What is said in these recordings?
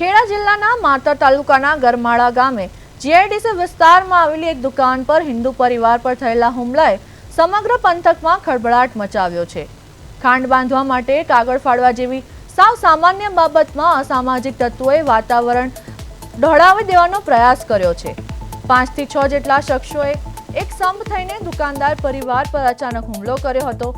ખેડા જિલ્લાના માતર તાલુકાના ગરમાળા ગામે જીઆઈડીસી વિસ્તારમાં આવેલી એક દુકાન પર હિન્દુ પરિવાર પર થયેલા હુમલાએ સમગ્ર પંથકમાં ખળભળાટ મચાવ્યો છે। ખાંડ બાંધવા માટે કાગળ ફાડવા જેવી સાવ સામાન્ય બાબતમાં અસામાજિક તત્વોએ વાતાવરણ ઢોળાવી દેવાનો પ્રયાસ કર્યો છે। 5 થી 6 જેટલા શખ્સોએ એક સંપ થઈને દુકાનદાર પરિવાર પર અચાનક હુમલો કર્યો હતો।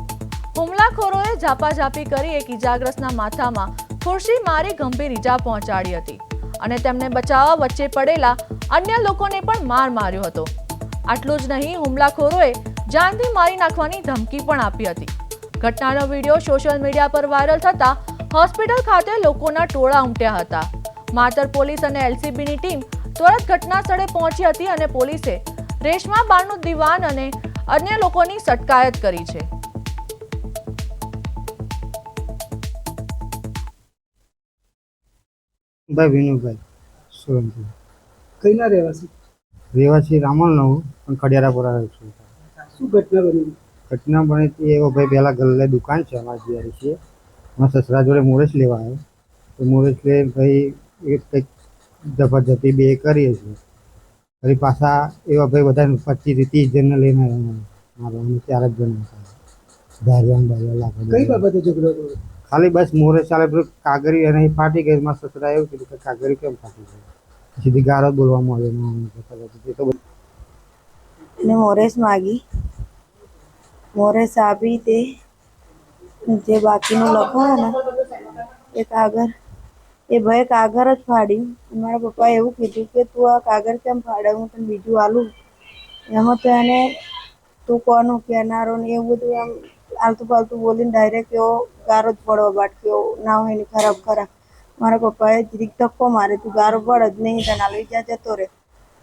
હુમલાખોરોએ ઝાપાઝાપી કરી એક ઈજાગ્રસ્તના માથામાં ખુરશી મારી ગંભીર ઈજા પહોંચાડી હતી અને તેમને બચાવવા વચ્ચે પડેલા અન્ય લોકોને પણ માર માર્યો હતો। આટલું જ નહીં, હુમલાખોરોએ જાનથી મારી નાખવાની ધમકી પણ આપી હતી। ઘટનાનો વિડીયો સોશિયલ મીડિયા પર વાયરલ થતા હોસ્પિટલ ખાતે લોકોના ટોળા ઉમટ્યા હતા। માતર પોલીસ અને એલસીબીની ટીમ ત્વરિત ઘટના સ્થળે પહોંચી હતી અને પોલીસે રેશમા બારનું દીવાન અને અન્ય લોકોની સટકાયત કરી છે। भाई विनू भाई सोलंकी કઈના રહેવાસી રહેવાસી રામણનો પણ ખડિયારાપુરા રહું છું। શું ઘટના બની? ઘટના બની હતી એવો ભાઈ પહેલા ગલ્લે દુકાન છે અમારી જીઆઈ છે, મારા સસરા જોડે મોરેશ લેવા આવ્યો તો મોરેશ લે ભાઈ એક કંઈક જબરજસ્તી બે કરીએ છીએ ફરી પાછા એવા ભાઈ બધા 25-30 જણને લઈને આવ્યા મારા 4 જ જણ હતા। ધારિયા લાગે કઈ બાબતે ઝઘડો થયો? ખાલી બસ મોરેશ ચાલે પેલું કાગરી અને ફાટી ગઈ। મારા સસરા એવું કીધું કે કાગરી કેમ ફાટી ગઈ, સીધી ગાળો બોલવા માંડ્યો ને મોરેશ માગી, મોરેશ આપી તે જે બાકીનું લખવાનું ને એ કાગળ એ ભાઈ કાગળ જ ફાડ્યું। મારા પપ્પાએ એવું કીધું કે તું આ કાગળ કેમ ફાડે, હું તને બીજું આલું। એમાં તો એને તું કોનું કહેનારો ને એવું બધું એમ આલતું પાલતું બોલીને ડાયરેક્ટ એવો ગારો જ પડવા બાટક્યો ના હોય ને ખરાબ। મારા પપ્પાએ જીરીક ધક્કો મારે, તું ગારો પડ જ નહીં, તને આલવી જા જતો રહે।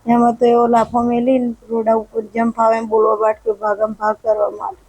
એમાં તો એવો લાફો મેલીને રોડા ઉપર જેમ ફાવે એમ બોલવા બાટક્યો, ભાગમ ભાગ કરવા માંડ્યો।